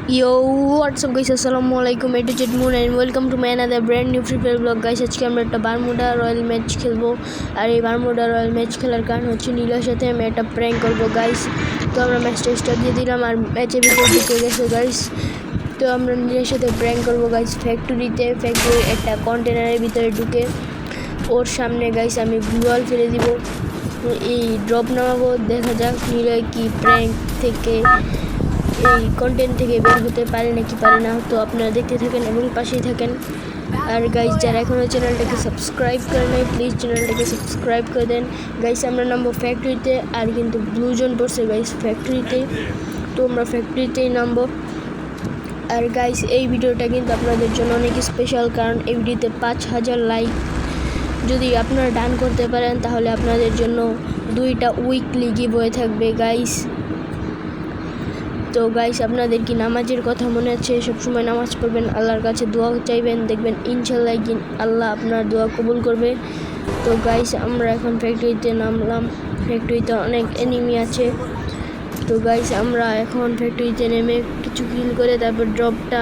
Yo, what's up guys? Assalamualaikum, এটা হচ্ছে moon and welcome to my another brand new free fire vlog guys. আজকে আমরা একটা Bermuda royal match খেলবো। আর এই বারমুডা রয়্যাল ম্যাচ খেলার কারণ হচ্ছে নীলের সাথে আমি একটা প্র্যাঙ্ক করবো গাইস। তো আমরা ম্যাচটা স্টার্ট দিয়ে দিলাম আর ম্যাচের ভিতরে ঢুকে গেছে গাইস। তো আমরা নীলের সাথে প্র্যাঙ্ক করবো গাইস ফ্যাক্টরির একটা কন্টেনারের ভিতরে ঢুকে ওর সামনে গাইস আমি গ্লুয়াল ফেলে দিব, এই ড্রপ নামাবো, দেখা যাক নীলে কি প্র্যাঙ্ক থেকে এই কন্টেন্ট থেকে বের হতে পারে নাকি পারে না। তো আপনারা দেখতে থাকেন এবং পাশেই থাকেন। আর গাইস যারা এখনও চ্যানেলটাকে সাবস্ক্রাইব করে নাই প্লিজ চ্যানেলটাকে সাবস্ক্রাইব করে দেন গাইস। আমরা নামবো ফ্যাক্টরিতে আর কিন্তু ব্লু জোন পড়ছে গাইস ফ্যাক্টরিতে, তো আমরা ফ্যাক্টরিতেই নামবো। আর গাইস এই ভিডিওটা কিন্তু আপনাদের জন্য অনেক স্পেশাল, কারণ এই ভিডিওতে 5000 লাইক যদি আপনারা ডান করতে পারেন তাহলে আপনাদের জন্য 2টা উইকলি গিভওয়ে থাকবে গাইস। তো গাইস আপনাদের কি নামাজের কথা মনে আছে? সবসময় নামাজ পড়বেন, আল্লাহর কাছে দোয়া চাইবেন, দেখবেন ইনশাল্লাহ আল্লাহ আপনার দোয়া কবুল করবে। তো গাইস আমরা এখন ফ্যাক্টরিতে নামলাম, ফ্যাক্টরিতে অনেক এনিমি আছে। তো গাইস আমরা এখন ফ্যাক্টরিতে নেমে কিছু কিল করে তারপর ড্রপটা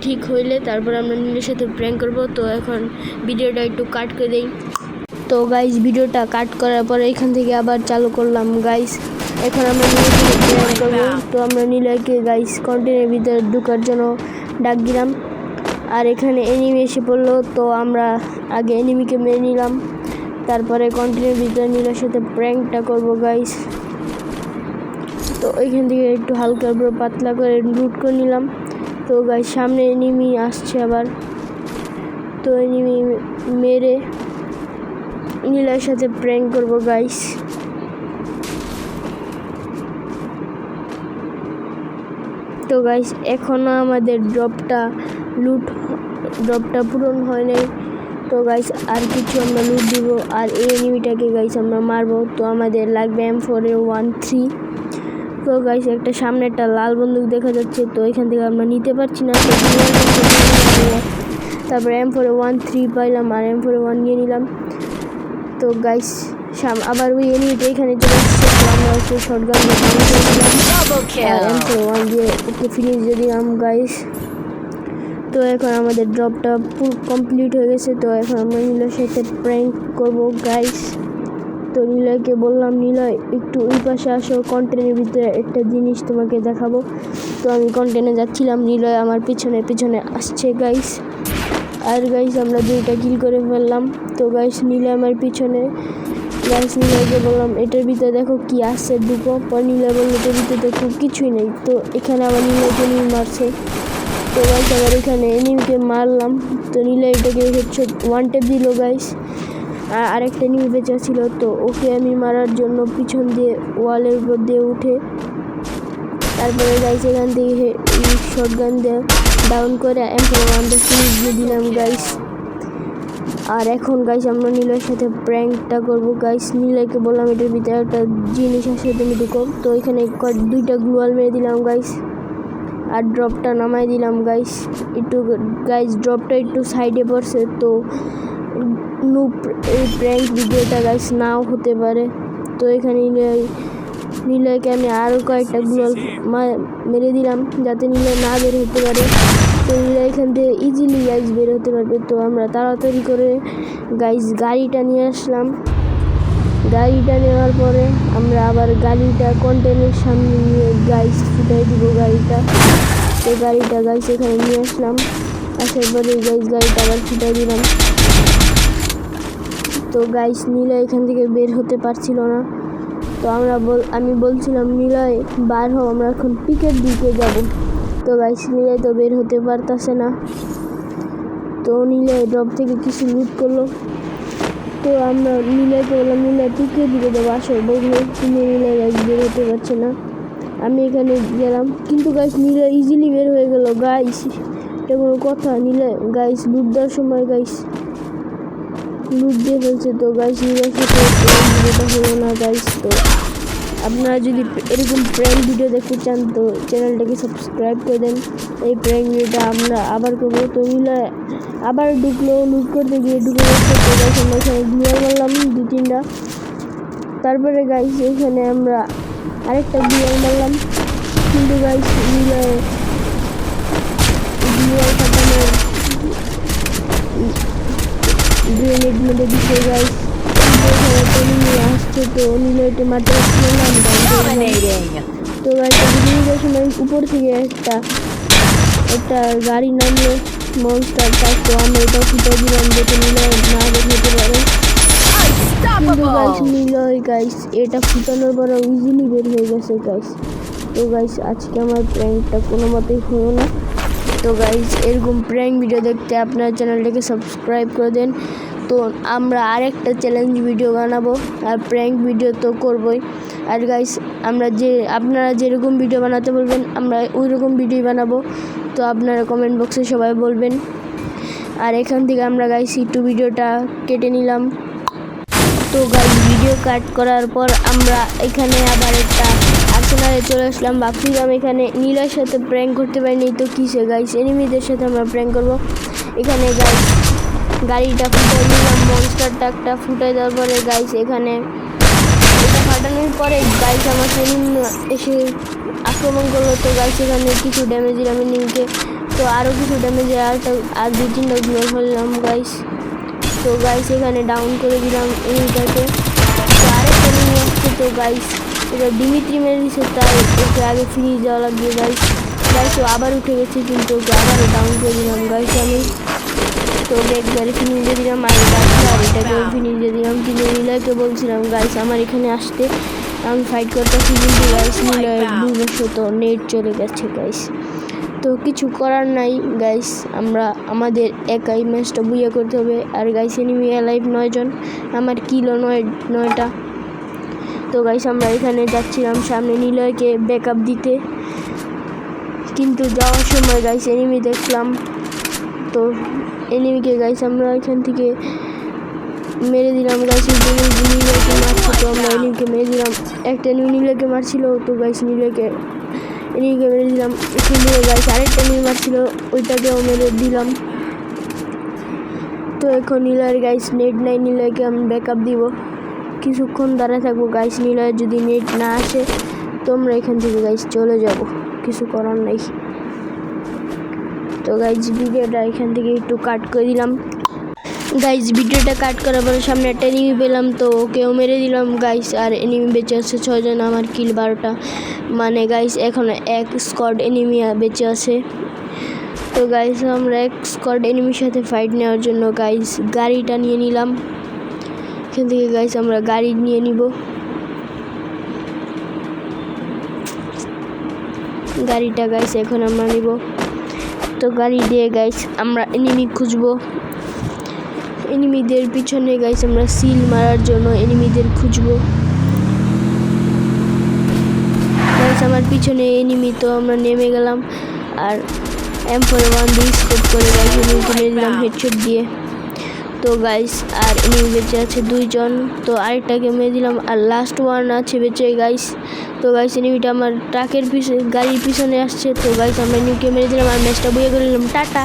ঠিক হইলে তারপর আমরা নীলের সাথে প্র্যাঙ্ক করব। তো এখন ভিডিওটা একটু কাট করে দেই। তো গাইস ভিডিওটা কাট করার পরে এখান থেকে আবার চালু করলাম গাইস। এখন আমরা নীলকে প্র্যাঙ্ক করবো। তো আমরা নীলকে গাইস কন্টেনারের ভিতরে ঢোকার জন্য ডাক দিলাম আর এখানে এনিমি এসে পড়লো। তো আমরা আগে এনিমিকে মেরে নিলাম, তারপরে কন্টেনারের ভিতরে নীলের সাথে প্র্যাঙ্কটা করব গাইস। তো ওইখান থেকে একটু হালকা পাতলা করে লুট করে নিলাম। তো গাইস সামনে এনিমি আসছে আবার, তো এনিমি মেরে নীলের সাথে প্র্যাঙ্ক করব গাইস। তো গাইস এখনও আমাদের ড্রপটা পূরণ হয় নাই। তো গাইস আর কিছু আমরা লুট দিব আর এই এনিমিটাকে গাইস আমরা মারবো। তো আমাদের লাগবে M4A13। তো গাইস একটা সামনে একটা লাল বন্দুক দেখা যাচ্ছে, তো এখান থেকে আমরা নিতে পারছি না। তারপরে M4A13 পাইলাম আর M4A1 নিয়ে নিলাম। তো গাইস আবার ওই এনিমিটা এখানে চলে আসছে, তো আমরা হচ্ছে শটগান M4A1 দিয়ে ওকে ফিনিশ দিয়ে দিলাম গাইস। তো এখন আমাদের ড্রপটা পুরো কমপ্লিট হয়ে গেছে। তো এখন আমরা নীলের সাথে প্র্যাঙ্ক করব গাইস। তো নীলয়কে বললাম নীলয় একটু ওই পাশে আসো, কন্টেনের ভিতরে একটা জিনিস তোমাকে দেখাবো। তো আমি কন্টেনে যাচ্ছিলাম, নীলয় আমার পিছনে পিছনে আসছে গাইস। আর গাইস আমরা 2টা কিল করে ফেললাম। তো গাইস নীলয় আমার পিছনে, গাইস নীলয়কে বললাম এটার ভিতরে দেখো কি আসছে ঢুকো, পর নীলয় বললো এটার ভিতরে দেখো কিছুই নেই। তো এখানে আবার নীলয়কে নিয়ে মারছে। তো গাইস আবার এখানে এনিমিকে মারলাম। তো নীলয় এটাকে হচ্ছে 1 ট্যাপ দিল গাইস। আর আরেকটা এনিমি বেঁচে ছিল, তো ওকে আমি মারার জন্য পিছন দিয়ে ওয়ালের উপর দিয়ে উঠে তারপরে গাইস এখান থেকে শটগান দিয়ে ডাউন করে M4A1 ফিনিশ দিয়ে দিলাম গাইস। আর এখন গাইস আমরা নীলের সাথে প্র্যাঙ্কটা করব গাইস। নীলকে বললাম এটার ভিতরে একটা জিনিস আছে তুমি ঢুকো। তো এখানে 2টা গ্লুয়াল মেরে দিলাম গাইস আর ড্রপটা নামাই দিলাম গাইস। ড্রপটা একটু সাইডে পড়ছে, তো এই প্র্যাঙ্ক ভিডিওটা গাইস নাও হতে পারে। তো এখানে নীলয়কে আমি আরও কয়েকটা গ্লুয়াল মেরে দিলাম যাতে নীলয় না বের হতে পারে। তো নীলয় এখান থেকে ইজিলি গাইস বের হতে পারবে। তো আমরা তাড়াতাড়ি করে গাইস গাড়িটা নিয়ে আসলাম। গাড়িটা নেওয়ার পরে আমরা আবার গাড়িটা কন্টেনের সামনে নিয়ে গাইস ফুটাই দিব গাড়িটা। তো গাড়িটা গাইস এখানে নিয়ে আসলাম, আসার পরে গাইস গাড়িটা আবার ফুটাই দিলাম। তো গাইস নীলয় এখান থেকে বের হতে পারছিল না। তো আমি বলছিলাম নীলয় বার হও, আমরা এখন পিকের দিকে যাব। তো গাইস নীলয় তো বের হতে পারতেছে না। তো নীলয় ড্রপ থেকে কিছু লুট করলো। তো আমরা নীলয়কে বললাম নীলয় পিকের দিকে যাবো, আসো বের হয়ে। কিন্তু নীলয় গাইস বের হতে পারছে না। আমি এখানে গেলাম কিন্তু গাইস নীলয় ইজিলি বের হয়ে গেল গাইস, এটা কোনো কথা? নীলয় গাইস লুট দেওয়ার সময় গাইস লুট দিয়ে ফেলছে। তো গাইস নীলয়ের সাথে ভিডিওটা হলো না গাইস। তো আপনারা যদি এরকম প্র্যাঙ্ক ভিডিও দেখতে চান তো চ্যানেলটাকে সাবস্ক্রাইব করে দেন। এই প্র্যাঙ্ক ভিডিওটা আমরা আবার করবো। তো নীলয় আবার ঢুকলো, লুট করতে গিয়ে ঢুকে গেছে। তো গাইস আমরা এখানে গ্লুয়াল মারলাম 2-3টা। তারপরে গাইস এখানে আমরা আরেকটা গ্লুয়াল মারলাম, কিন্তু গাইস নীলয় তো নিলয়কে মারতে পারছিলাম না, আমি down করে দিলাম। তো গাইস এদিকে সময় উপর থেকে একটা গাড়ি নামলো মনস্টার টাইপ, তো আমরা এটাও ফুটে দিলাম যাতে নিলয় না দেখতে পারে। কিন্তু গাইস নিলয় গাইস এটা ফুটানোর পরে ইজিলি বের হয়ে গেছে গাইস। তো গাইস আজকে আমার প্র্যাঙ্কটা কোনো মতেই হলো না। তো গাইস এরকম প্র্যাঙ্ক ভিডিও দেখতে আপনার চ্যানেলটাকে সাবস্ক্রাইব করে দেন। তো আমরা আরেকটা চ্যালেঞ্জ ভিডিও বানাবো, আর প্র্যাঙ্ক ভিডিও তো করবই। আর গাইস আপনারা যেরকম ভিডিও বানাতে বলবেন আমরা ওই রকম ভিডিও বানাবো। তো আপনারা কমেন্ট বক্সে সবাই বলবেন। আর এখান থেকে আমরা গাইস একটু ভিডিওটা কেটে নিলাম। তো গাইস ভিডিও কাট করার পর আমরা এখানে আবার একটা আর্সেনালে চলে আসলাম। ভাবছিলাম এখানে নীলের সাথে প্র্যাঙ্ক করতে পারিনি, তো কিসে গাইস এনিমিদের সাথে আমরা প্র্যাঙ্ক করবো। এখানে গাইস গাড়িটা ফুটাই নিলাম, মনস্টার ট্রাকটা ফুটাই দেওয়ার পরে গাইস এখানে এটা ফাটানোর পরে গাইস আমার এনিমি এসে আক্রমণ করলো। তো গাইস এখানে কিছু ড্যামেজ দিলাম এনিমিকে, তো আরও কিছু ড্যামেজ আর 2-3টা গুলো ফেললাম গাইস। তো গাইস এখানে ডাউন করে দিলাম এনিমিটাকে। তো আরেকটা এনিমি আসছে, তো গাইস এটা ডিমিত্রি মেরে দিচ্ছে, তাই ওকে আগে ফিনিশ দেওয়া লাগবে গাইস। ও আবার উঠে গেছে, কিন্তু ওকে আবারও ডাউন করে দিলাম গাইস আমি। তো ওকে একবারে ফিনিশ দিয়ে দিলাম, আর এটাকেও ফিনিশ দিয়ে দিলাম। কিন্তু নিলয়কে বলছিলাম গাইস আমার এখানে আসতে, আমি ফাইট করতেছি, কিন্তু গাইস নিলয়ের ভুলবশত নেট চলে গেছে গাইস। তো কিছু করার নাই গাইস, আমাদের একাই ম্যাচটা বুইয়া করতে হবে। আর গাইস এনিমি লাইভ 9 জন, আমার কিলো 9টা। তো গাইস আমরা এখানে যাচ্ছিলাম সামনে নিলয়কে ব্যাকআপ দিতে, কিন্তু যাওয়ার সময় গাইস এনিমি দেখলাম। তো এনিমিকে গাইস আমরা এখান থেকে মেরে দিলাম গাইস। নিলয়কে মারছে, তো আমরা এনিমিকে মেরে দিলাম। একটা এনিমি নিলয়কে মারছিল, তো গাইস এনিমিকে মেরে দিলাম। এখানে গাইস আরেকটা এনিমি মারছিল, ওইটাকেও মেরে দিলাম। তো এখন নিলয়ের গাইস নেট নাই, নিলয়কে আমি ব্যাকআপ দিব, কিছুক্ষণ দাঁড়ায় থাকবো গাইস। নিলয়ের যদি নেট না আসে তো আমরা এখান থেকে গাইস চলে যাব, কিছু করার নাই। তো গাইস ভিডিওটা এখান থেকে একটু কাট করে দিলাম গাইস। ভিডিওটা কাট করার পরে সামনে একটা এনিমি পেলাম, তো ওকেও মেরে দিলাম গাইস। আর এনিমি বেঁচে আছে 6 জন, আমার কিল 12টা, মানে গাইস এখন এক স্কোয়াড এনিমি বেঁচে আছে। তো গাইস আমরা এক স্কোয়াড এনিমির সাথে ফাইট নেওয়ার জন্য গাইস গাড়িটা নিয়ে নিলাম। এখান থেকে গাইস আমরা গাড়ি নিয়ে নিব, গাড়িটা গাইস এখন আমরা নিব। তো গাড়ি দিয়ে গাইস আমরা এনিমি খুঁজবো, এনিমিদের পিছনে গাইস আমরা সিল মারার জন্য এনিমিদের খুঁজবো গাইস। আমার পিছনে এনিমি, তো আমরা নেমে গেলাম আর M41 দিয়ে স্কোপ করে গাইস এনিমিকে মেরে দিলাম হেডশট দিয়ে। তো গাইস আর এনিমি বেঁচে আছে 2 জন, তো আরেকটাকে মেরে দিলাম, আর লাস্ট ওয়ান আছে বেঁচে গাইস। তো গাইস এনিমিটা আমার গাড়ির পিছনে আসছে, তো গাইস আমরা এনিমিকে মেরে দিলাম আর ম্যাচটা বুইয়া করে নিলাম। টাটা।